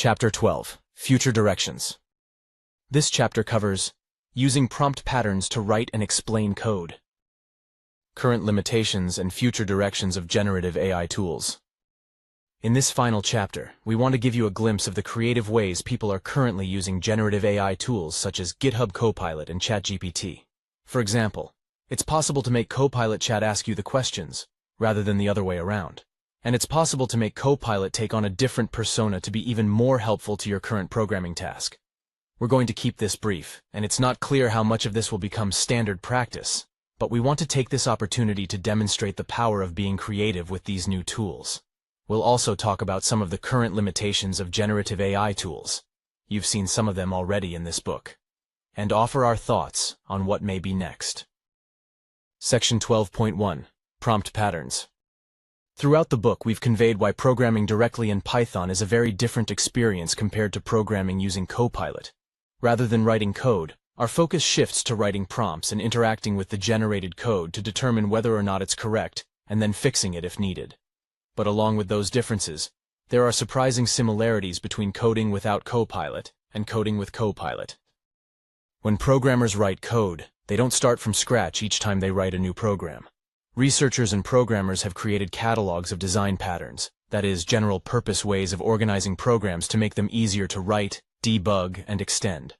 Chapter 12, Future Directions. This chapter covers using prompt patterns to write and explain code, current limitations and future directions of generative AI tools. In this final chapter, we want to give you a glimpse of the creative ways people are currently using generative AI tools such as GitHub Copilot and ChatGPT. For example, it's possible to make Copilot Chat ask you the questions, rather than the other way around. And it's possible to make Copilot take on a different persona to be even more helpful to your current programming task. We're going to keep this brief, and it's not clear how much of this will become standard practice, but we want to take this opportunity to demonstrate the power of being creative with these new tools. We'll also talk about some of the current limitations of generative AI tools. You've seen some of them already in this book. And offer our thoughts on what may be next. Section 12.1, Prompt Patterns. Throughout the book, we've conveyed why programming directly in Python is a very different experience compared to programming using Copilot. Rather than writing code, our focus shifts to writing prompts and interacting with the generated code to determine whether or not it's correct, and then fixing it if needed. But along with those differences, there are surprising similarities between coding without Copilot and coding with Copilot. When programmers write code, they don't start from scratch each time they write a new program. Researchers and programmers have created catalogs of design patterns, that is, general-purpose ways of organizing programs to make them easier to write, debug, and extend.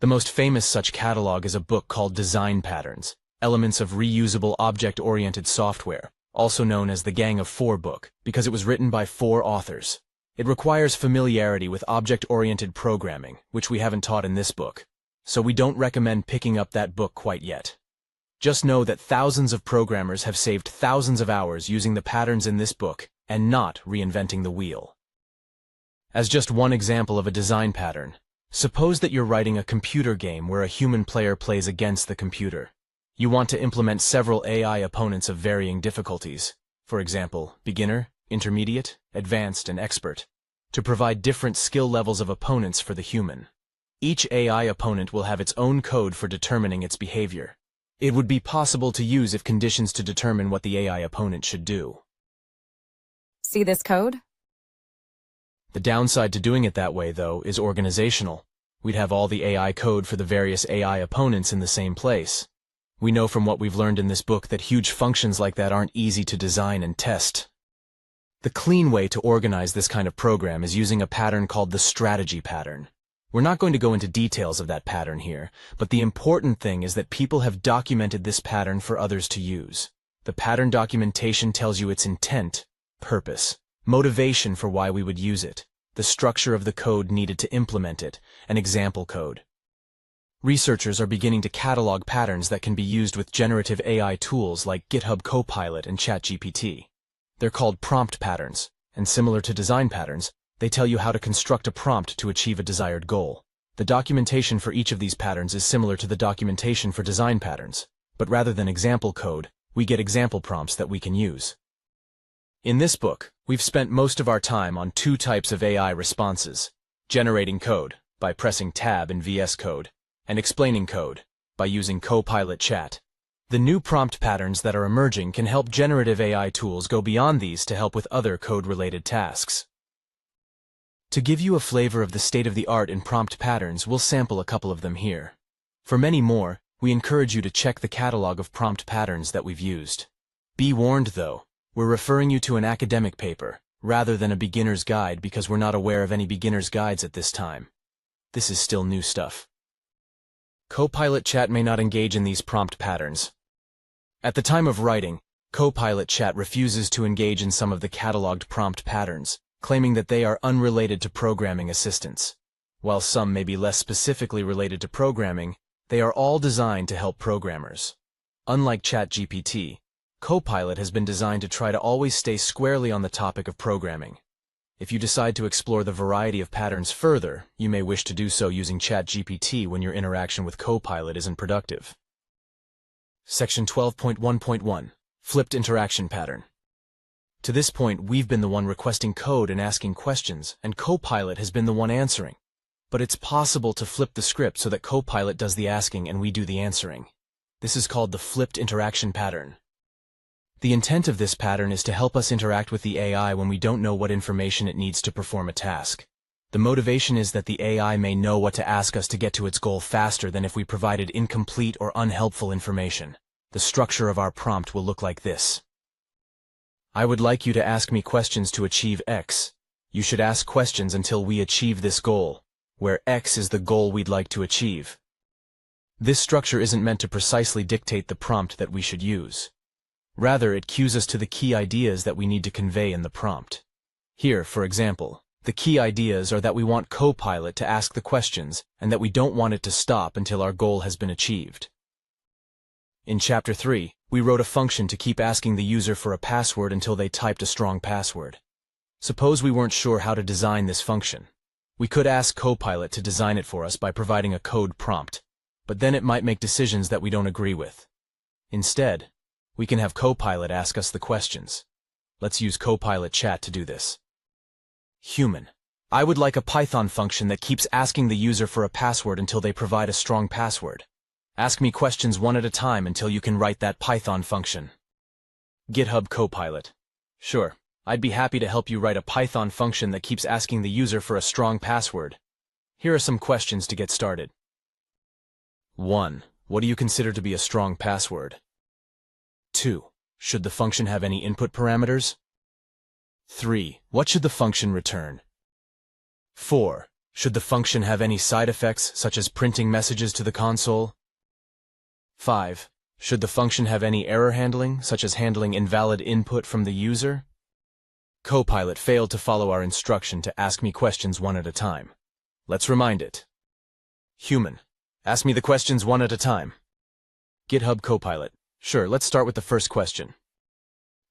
The most famous such catalog is a book called Design Patterns, Elements of Reusable Object-Oriented Software, also known as the Gang of Four book, because it was written by 4 authors. It requires familiarity with object-oriented programming, which we haven't taught in this book, so we don't recommend picking up that book quite yet. Just know that thousands of programmers have saved thousands of hours using the patterns in this book and not reinventing the wheel. As just one example of a design pattern, suppose that you're writing a computer game where a human player plays against the computer. You want to implement several AI opponents of varying difficulties, for example, beginner, intermediate, advanced, and expert, to provide different skill levels of opponents for the human. Each AI opponent will have its own code for determining its behavior. It would be possible to use if conditions to determine what the AI opponent should do. See this code? The downside to doing it that way, though, is organizational. We'd have all the AI code for the various AI opponents in the same place. We know from what we've learned in this book that huge functions like that aren't easy to design and test. The clean way to organize this kind of program is using a pattern called the strategy pattern. We're not going to go into details of that pattern here, but the important thing is that people have documented this pattern for others to use. The pattern documentation tells you its intent, purpose, motivation for why we would use it, the structure of the code needed to implement it, and example code. Researchers are beginning to catalog patterns that can be used with generative AI tools like GitHub Copilot and ChatGPT. They're called prompt patterns, and similar to design patterns, they tell you how to construct a prompt to achieve a desired goal. The documentation for each of these patterns is similar to the documentation for design patterns, but rather than example code, we get example prompts that we can use. In this book, we've spent most of our time on 2 types of AI responses: generating code, by pressing Tab in VS Code, and explaining code, by using Copilot Chat. The new prompt patterns that are emerging can help generative AI tools go beyond these to help with other code-related tasks. To give you a flavor of the state-of-the-art in prompt patterns, we'll sample a couple of them here. For many more, we encourage you to check the catalog of prompt patterns that we've used. Be warned, though, we're referring you to an academic paper, rather than a beginner's guide, because we're not aware of any beginner's guides at this time. This is still new stuff. Copilot Chat may not engage in these prompt patterns. At the time of writing, Copilot Chat refuses to engage in some of the cataloged prompt patterns, claiming that they are unrelated to programming assistance. While some may be less specifically related to programming, they are all designed to help programmers. Unlike ChatGPT, Copilot has been designed to try to always stay squarely on the topic of programming. If you decide to explore the variety of patterns further, you may wish to do so using ChatGPT when your interaction with Copilot isn't productive. Section 12.1.1, Flipped Interaction Pattern. To this point, we've been the one requesting code and asking questions, and Copilot has been the one answering. But it's possible to flip the script so that Copilot does the asking and we do the answering. This is called the flipped interaction pattern. The intent of this pattern is to help us interact with the AI when we don't know what information it needs to perform a task. The motivation is that the AI may know what to ask us to get to its goal faster than if we provided incomplete or unhelpful information. The structure of our prompt will look like this. I would like you to ask me questions to achieve X. You should ask questions until we achieve this goal, where X is the goal we'd like to achieve. This structure isn't meant to precisely dictate the prompt that we should use. Rather, it cues us to the key ideas that we need to convey in the prompt. Here, for example, the key ideas are that we want Copilot to ask the questions and that we don't want it to stop until our goal has been achieved. In Chapter 3, we wrote a function to keep asking the user for a password until they typed a strong password. Suppose we weren't sure how to design this function. We could ask Copilot to design it for us by providing a code prompt, but then it might make decisions that we don't agree with. Instead, we can have Copilot ask us the questions. Let's use Copilot Chat to do this. Human. I would like a Python function that keeps asking the user for a password until they provide a strong password. Ask me questions one at a time until you can write that Python function. GitHub Copilot. Sure, I'd be happy to help you write a Python function that keeps asking the user for a strong password. Here are some questions to get started. 1. What do you consider to be a strong password? 2. Should the function have any input parameters? 3. What should the function return? 4. Should the function have any side effects, such as printing messages to the console? 5. Should the function have any error handling, such as handling invalid input from the user? Copilot failed to follow our instruction to ask me questions one at a time. Let's remind it. Human. Ask me the questions one at a time. GitHub Copilot. Sure, let's start with the first question.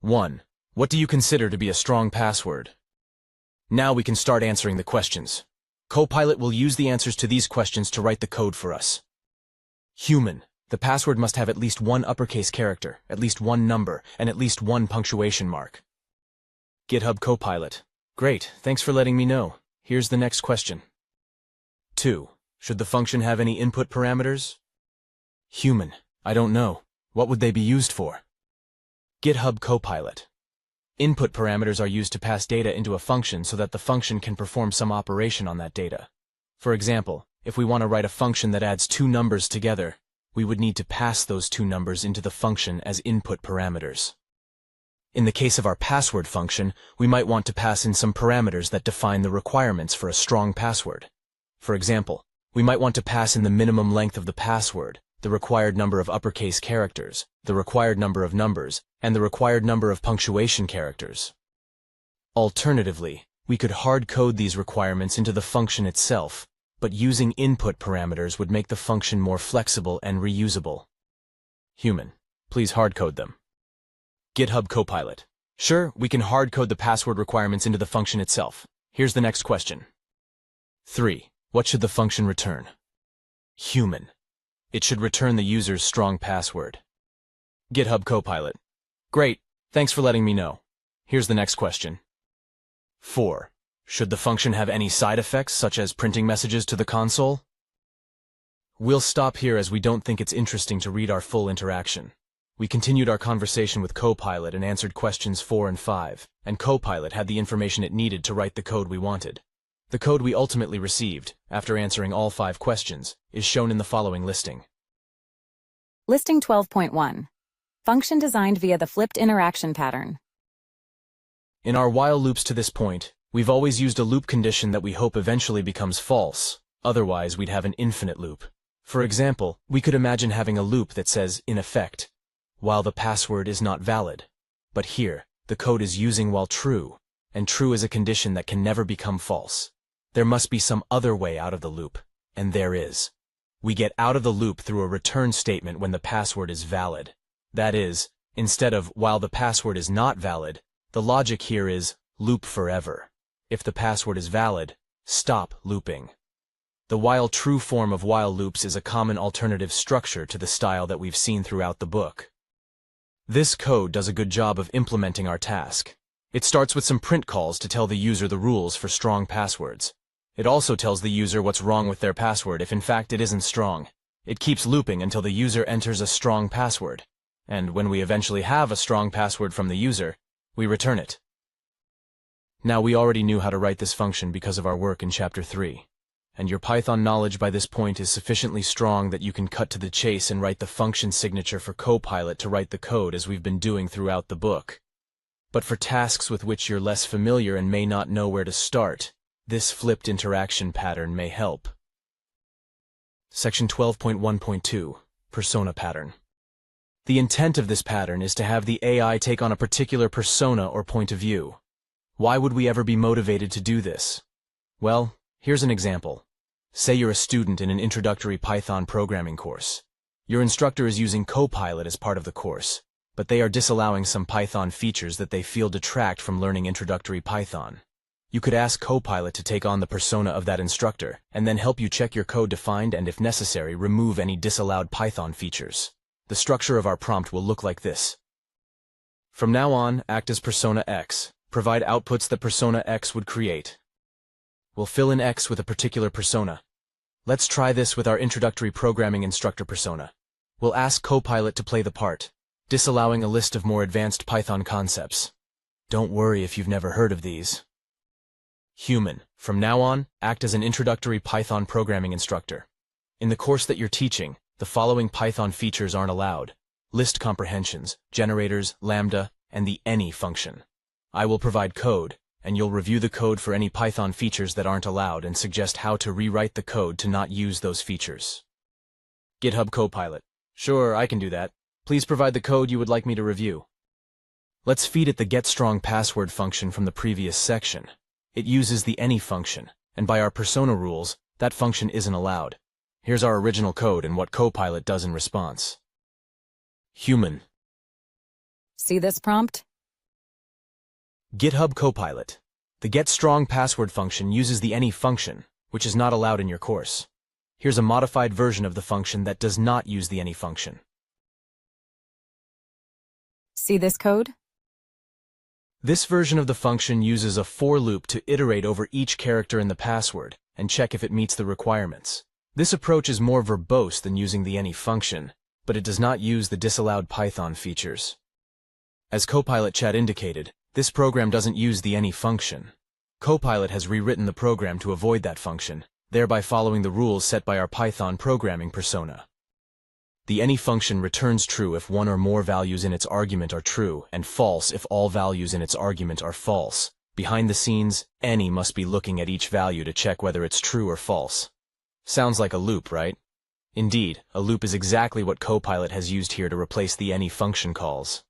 1. What do you consider to be a strong password? Now we can start answering the questions. Copilot will use the answers to these questions to write the code for us. Human. The password must have at least one uppercase character, at least one number, and at least one punctuation mark. GitHub Copilot. Great, thanks for letting me know. Here's the next question. 2. Should the function have any input parameters? Human. I don't know. What would they be used for? GitHub Copilot. Input parameters are used to pass data into a function so that the function can perform some operation on that data. For example, if we want to write a function that adds two numbers together, we would need to pass those two numbers into the function as input parameters. In the case of our password function, we might want to pass in some parameters that define the requirements for a strong password. For example, we might want to pass in the minimum length of the password, the required number of uppercase characters, the required number of numbers, and the required number of punctuation characters. Alternatively, we could hard-code these requirements into the function itself, but using input parameters would make the function more flexible and reusable. Human. Please hard-code them. GitHub Copilot. Sure, we can hard-code the password requirements into the function itself. Here's the next question. 3. What should the function return? Human. It should return the user's strong password. GitHub Copilot. Great, thanks for letting me know. Here's the next question. 4. Should the function have any side effects, such as printing messages to the console? We'll stop here as we don't think it's interesting to read our full interaction. We continued our conversation with Copilot and answered questions 4 and 5, and Copilot had the information it needed to write the code we wanted. The code we ultimately received, after answering all 5 questions, is shown in the following listing. Listing 12.1. Function designed via the flipped interaction pattern. In our while loops to this point, we've always used a loop condition that we hope eventually becomes false. Otherwise, we'd have an infinite loop. For example, we could imagine having a loop that says, in effect, while the password is not valid. But here, the code is using while true, and true is a condition that can never become false. There must be some other way out of the loop, and there is. We get out of the loop through a return statement when the password is valid. That is, instead of while the password is not valid, the logic here is loop forever. If the password is valid, stop looping. The while true form of while loops is a common alternative structure to the style that we've seen throughout the book. This code does a good job of implementing our task. It starts with some print calls to tell the user the rules for strong passwords. It also tells the user what's wrong with their password if in fact it isn't strong. It keeps looping until the user enters a strong password. And when we eventually have a strong password from the user, we return it. Now we already knew how to write this function because of our work in Chapter 3. And your Python knowledge by this point is sufficiently strong that you can cut to the chase and write the function signature for Copilot to write the code as we've been doing throughout the book. But for tasks with which you're less familiar and may not know where to start, this flipped interaction pattern may help. Section 12.1.2, Persona Pattern. The intent of this pattern is to have the AI take on a particular persona or point of view. Why would we ever be motivated to do this? Well, here's an example. Say you're a student in an introductory Python programming course. Your instructor is using Copilot as part of the course, but they are disallowing some Python features that they feel detract from learning introductory Python. You could ask Copilot to take on the persona of that instructor, and then help you check your code to find and, if necessary, remove any disallowed Python features. The structure of our prompt will look like this. From now on, act as persona X. Provide outputs that persona X would create. We'll fill in X with a particular persona. Let's try this with our introductory programming instructor persona. We'll ask Copilot to play the part, disallowing a list of more advanced Python concepts. Don't worry if you've never heard of these. Human. From now on, act as an introductory Python programming instructor. In the course that you're teaching, the following Python features aren't allowed: list comprehensions, generators, lambda, and the any function. I will provide code, and you'll review the code for any Python features that aren't allowed and suggest how to rewrite the code to not use those features. GitHub Copilot. Sure, I can do that. Please provide the code you would like me to review. Let's feed it the getStrongPassword function from the previous section. It uses the any function, and by our persona rules, that function isn't allowed. Here's our original code and what Copilot does in response. Human. See this prompt? GitHub Copilot. The getStrongPassword function uses the any function, which is not allowed in your course. Here's a modified version of the function that does not use the any function. See this code? This version of the function uses a for loop to iterate over each character in the password and check if it meets the requirements. This approach is more verbose than using the any function, but it does not use the disallowed Python features. As Copilot Chat indicated, this program doesn't use the any function. Copilot has rewritten the program to avoid that function, thereby following the rules set by our Python programming persona. The any function returns true if one or more values in its argument are true, and false if all values in its argument are false. Behind the scenes, any must be looking at each value to check whether it's true or false. Sounds like a loop, right? Indeed, a loop is exactly what Copilot has used here to replace the any function calls.